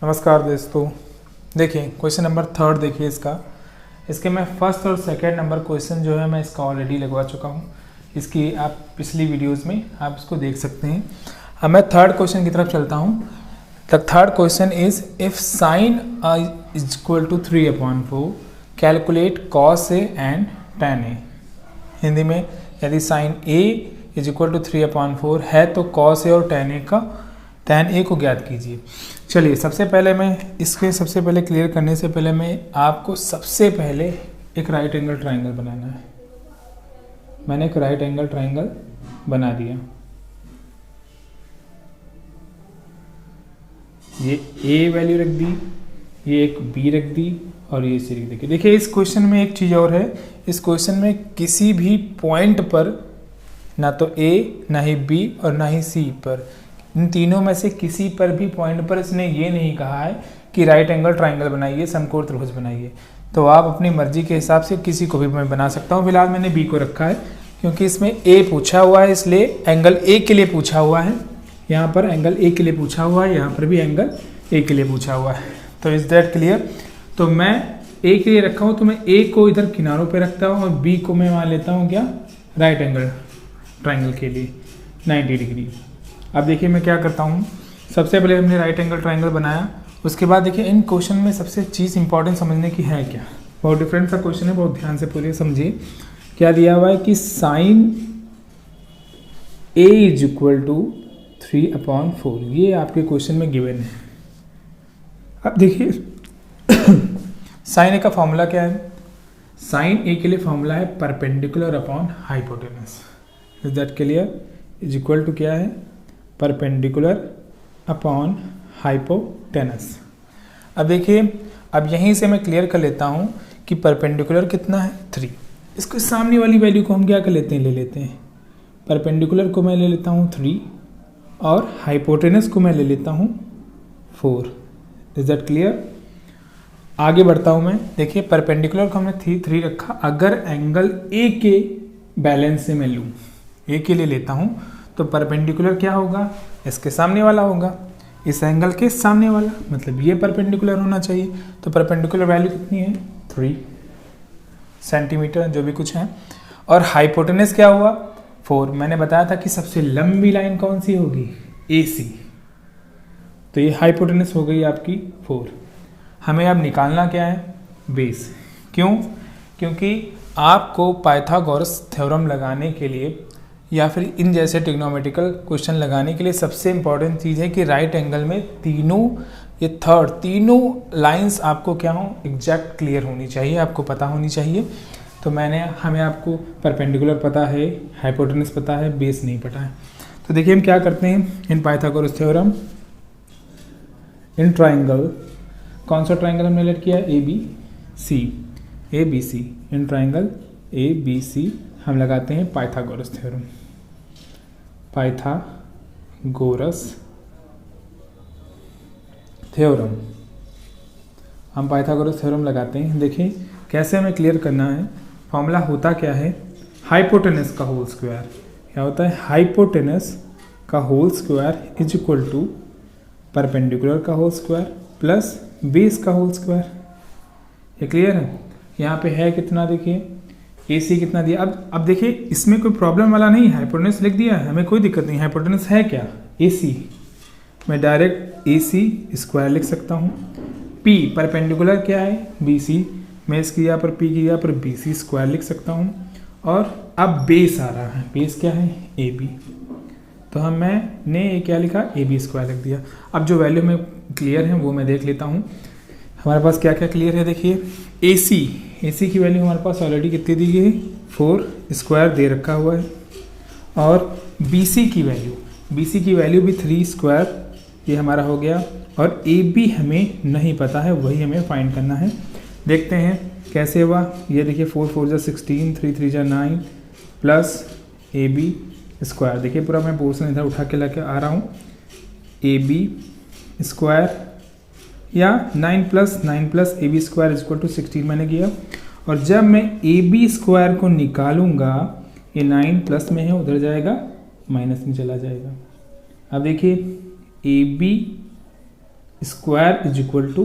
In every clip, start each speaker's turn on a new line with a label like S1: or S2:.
S1: नमस्कार दोस्तों। देखिए क्वेश्चन नंबर 3 देखिए इसके मैं फर्स्ट और सेकंड नंबर क्वेश्चन जो है मैं इसका ऑलरेडी लगवा चुका हूँ। इसकी आप पिछली वीडियोस में आप इसको देख सकते हैं। अब मैं थर्ड क्वेश्चन की तरफ चलता हूँ। The third question is if sine is equal to 3/4 calculate cos A and tan A. Hindi में यदि sine A is equal to 3/4 है तो कॉस ए और tan ए को ज्ञात कीजिए। चलिए सबसे पहले क्लियर करने से पहले मैं आपको सबसे पहले एक राइट एंगल ट्राइंगल बनाना है। मैंने एक राइट एंगल ट्राइंगल बना दिया। ये ए वैल्यू रख दी, ये एक बी रख दी और ये सी रख दी। देखिए इस क्वेश्चन में एक चीज़ और है, इस क्वेश्चन में किसी भी पॉइंट पर ना तो ए ना ही बी और ना ही सी पर, इन तीनों में से किसी पर भी पॉइंट पर इसने ये नहीं कहा है कि राइट एंगल ट्राइंगल बनाइए, समकोण त्रिभुज बनाइए। तो आप अपनी मर्जी के हिसाब से किसी को भी मैं बना सकता हूँ। फिलहाल मैंने बी को रखा है क्योंकि इसमें ए पूछा हुआ है, इसलिए एंगल ए के लिए पूछा हुआ है। यहाँ पर एंगल ए के लिए पूछा हुआ है, यहाँ पर भी एंगल ए के लिए पूछा हुआ है। तो इज दैट क्लियर? तो मैं ए के लिए रखा हूँ तो मैं ए को इधर किनारों पर रखता हूँ और बी को मैं मान लेता हूँ क्या, राइट एंगल ट्राइंगल के लिए 90 डिग्री। अब देखिए मैं क्या करता हूँ, सबसे पहले हमने राइट एंगल ट्राइंगल बनाया। उसके बाद देखिए इन क्वेश्चन में सबसे चीज़ इंपॉर्टेंट समझने की है क्या, बहुत डिफरेंट सा क्वेश्चन है, बहुत ध्यान से पूरे समझिए। क्या दिया हुआ है कि sine A is equal to 3/4, ये आपके क्वेश्चन में गिवन है। अब देखिए साइन ए का फॉर्मूला क्या है? साइन ए के लिए फॉर्मूला है perpendicular upon hypotenuse. Is that clear? Is equal to क्या है, परपेंडिकुलर अपॉन हाइपोटेनस। अब देखिए अब यहीं से मैं क्लियर कर लेता हूँ कि परपेंडिकुलर कितना है 3। इसको सामने वाली वैल्यू को हम क्या कर लेते हैं, ले लेते हैं। परपेंडिकुलर को मैं ले लेता हूँ 3 और हाइपोटेनस को मैं ले लेता हूँ 4। Is that clear? आगे बढ़ता हूँ मैं। देखिए परपेंडिकुलर को हमने 3 रखा। अगर एंगल ए के बैलेंस से मैं लूँ, ए के लिए लेता हूँ, तो परपेंडिकुलर क्या होगा, इसके सामने वाला होगा, इस एंगल के सामने वाला, मतलब ये परपेंडिकुलर होना चाहिए। तो परपेंडिकुलर वैल्यू कितनी है 3 सेंटीमीटर, जो भी कुछ है। और हाइपोटेनस क्या हुआ 4। मैंने बताया था कि सबसे लंबी लाइन कौन सी होगी, AC। तो ये हाइपोटेनस हो गई आपकी 4। हमें अब निकालना क्या है, बेस। क्यों? क्योंकि आपको पाइथागोरस थ्योरम लगाने के लिए या फिर इन जैसे ट्रिग्नोमेट्रिकल क्वेश्चन लगाने के लिए सबसे इंपॉर्टेंट चीज़ है कि राइट एंगल में तीनों लाइंस आपको क्या हो, एग्जैक्ट क्लियर होनी चाहिए, आपको पता होनी चाहिए। तो हमें आपको परपेंडिकुलर पता है, हाइपोटेनस पता है, बेस नहीं पता है। तो देखिए हम क्या करते हैं, इन पाइथागोरस थ्योरम इन ट्राइंगल, कौन सा ट्राइंगल हमने लेट किया, ABC। इन ट्राइंगल ABC हम लगाते हैं पाइथागोरस थ्योरम। हम पाइथागोरस थ्योरम लगाते हैं। देखिए कैसे हमें क्लियर करना है। फॉर्मूला होता क्या है, हाइपोटेनस का होल स्क्वायर। क्या होता है, हाइपोटेनस का whole square is equal to perpendicular का होल स्क्वायर प्लस बेस का होल स्क्वायर। ये क्लियर है? यहाँ पे है कितना, देखिए AC कितना दिया। अब देखिए इसमें कोई प्रॉब्लम वाला नहीं है, हाइपोटेनस लिख दिया है, हमें कोई दिक्कत नहीं। हाइपोटेनस है क्या, AC। मैं डायरेक्ट AC स्क्वायर लिख सकता हूँ। P परपेंडिकुलर क्या है, BC। मैं इसकी यहाँ पर P की यहाँ पर BC स्क्वायर लिख सकता हूँ। और अब बेस आ रहा है, बेस क्या है, AB। तो मैंने क्या लिखा, AB स्क्वायर लिख दिया। अब जो वैल्यू में क्लियर है वो मैं देख लेता हूँ। हमारे पास क्या क्या क्लियर है, देखिए AC की वैल्यू हमारे पास ऑलरेडी कितनी दी गई है, 4 स्क्वायर दे रखा हुआ है। और BC की वैल्यू भी 3 स्क्वायर, ये हमारा हो गया। और AB हमें नहीं पता है, वही हमें फाइंड करना है। देखते हैं कैसे हुआ। ये देखिए 4 4 जा 16, 3 3 जा 9 प्लस AB स्क्वायर। देखिए पूरा मैं पोर्शन इधर उठा के लेके आ रहा हूँ। AB स्क्वायर या 9 plus AB square is equal to 16 मैंने किया। और जब मैं AB स्क्वायर को निकालूंगा, ये 9 प्लस में है, उधर जाएगा माइनस में चला जाएगा। अब देखिए AB square is equal to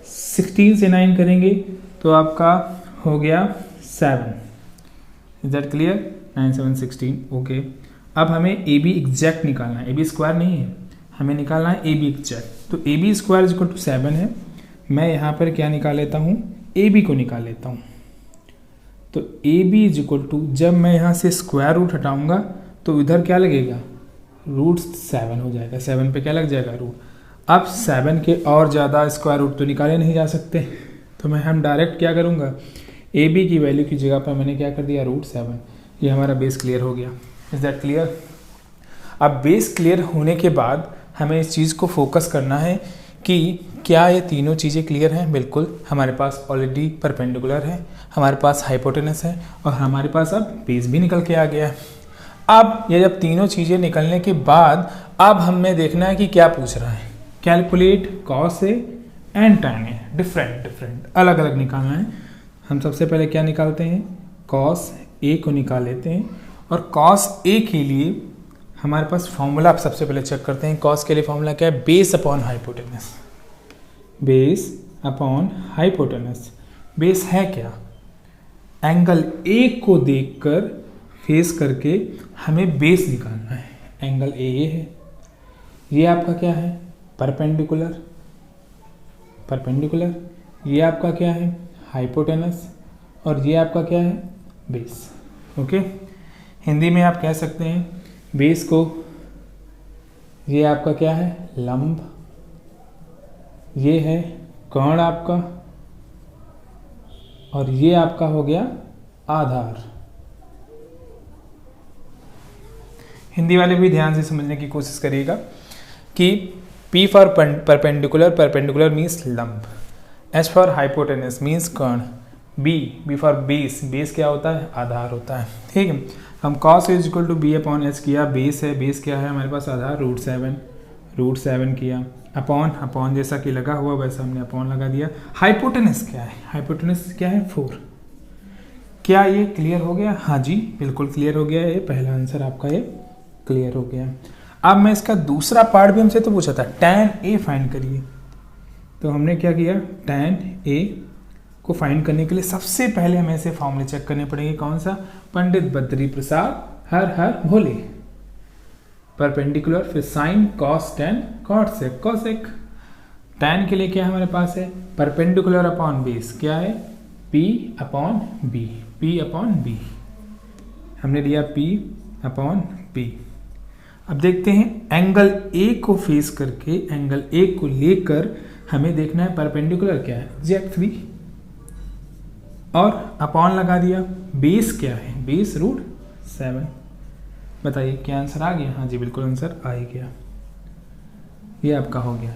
S1: 16 से 9 करेंगे तो आपका हो गया 7। Is that clear? 9 7 16। ओके, अब हमें ए बी एग्जैक्ट निकालना है, ए बी स्क्वायर नहीं है, हमें निकालना है ए बी एग्जैक्ट। तो A B square is equal to 7 है। मैं यहाँ पर क्या निकाल लेता हूँ, ए बी को निकाल लेता हूँ। तो A B is equal to, जब मैं यहाँ से स्क्वायर रूट हटाऊँगा तो इधर क्या लगेगा, रूट 7 हो जाएगा। 7 पे क्या लग जाएगा, रूट। अब 7 के और ज़्यादा स्क्वायर रूट तो निकाले नहीं जा सकते, तो हम डायरेक्ट क्या करूँगा, ए बी की वैल्यू की जगह पर मैंने क्या कर दिया, रूट 7। ये हमारा बेस क्लियर हो गया। Is that clear? अब बेस क्लियर होने के बाद हमें इस चीज़ को फोकस करना है कि क्या ये तीनों चीज़ें क्लियर हैं। बिल्कुल, हमारे पास ऑलरेडी परपेंडिकुलर है, हमारे पास हाइपोटेनस है और हमारे पास अब बेस भी निकल के आ गया है। अब ये जब तीनों चीज़ें निकलने के बाद अब हमें देखना है कि क्या पूछ रहा है। Calculate cos A and tan A, different अलग अलग निकालना है। हम सबसे पहले क्या निकालते हैं, कॉस ए को निकाल लेते हैं। और कॉस ए के लिए हमारे पास फॉर्मूला आप सबसे पहले चेक करते हैं। कॉस के लिए फॉर्मूला क्या है, base upon hypotenuse. Base upon hypotenuse, base है क्या, एंगल ए को देखकर फेस करके हमें बेस निकालना है। एंगल ए ये है, ये आपका क्या है, परपेंडिकुलर। ये आपका क्या है, हाइपोटेनस, और ये आपका क्या है, बेस। ओके, हिंदी में आप कह सकते हैं बेस को, ये आपका क्या है, लंब, ये है कर्ण आपका, और ये आपका हो गया आधार। हिंदी वाले भी ध्यान से समझने की कोशिश करिएगा कि P फॉर परपेंडिकुलर मीन्स लंब, H फॉर हाइपोटेनस मीन्स कर्ण, B फॉर बेस क्या होता है, आधार होता है। ठीक है, हम cos is equal to B upon H किया, बेस है, बेस क्या है हमारे पास, आधार, रूट 7 किया, अपॉन जैसा कि लगा हुआ वैसा हमने अपॉन लगा दिया। हाइपोटेनस क्या है, 4। क्या ये क्लियर हो गया? हाँ जी, बिल्कुल क्लियर हो गया। ये पहला आंसर आपका ये क्लियर हो गया। अब मैं इसका दूसरा पार्ट भी हमसे तो पूछा था, टैन ए फाइंड करिए। तो हमने क्या किया, टैन ए को फाइंड करने के लिए सबसे पहले हमें ऐसे फॉर्मूले चेक करने पड़ेंगे। कौन सा, पंडित बद्री प्रसाद हर हर भोले। परपेंडिकुलर, फिर sine, cos, tan, cot sec, cosec. Tan के लिए क्या हमारे पास है, परपेंडिकुलर अपॉन बेस, क्या है, P अपॉन बी। हमने लिया P अपॉन बी। अब देखते हैं एंगल ए को फेस करके, एंगल ए को लेकर हमें देखना है परपेंडिकुलर क्या है, एग्जैक्टली, और अपॉन लगा दिया। बेस क्या है, बेस रूट 7। बताइए क्या आंसर आ गया? हाँ जी, बिल्कुल आंसर आ ही गया। ये आपका हो गया।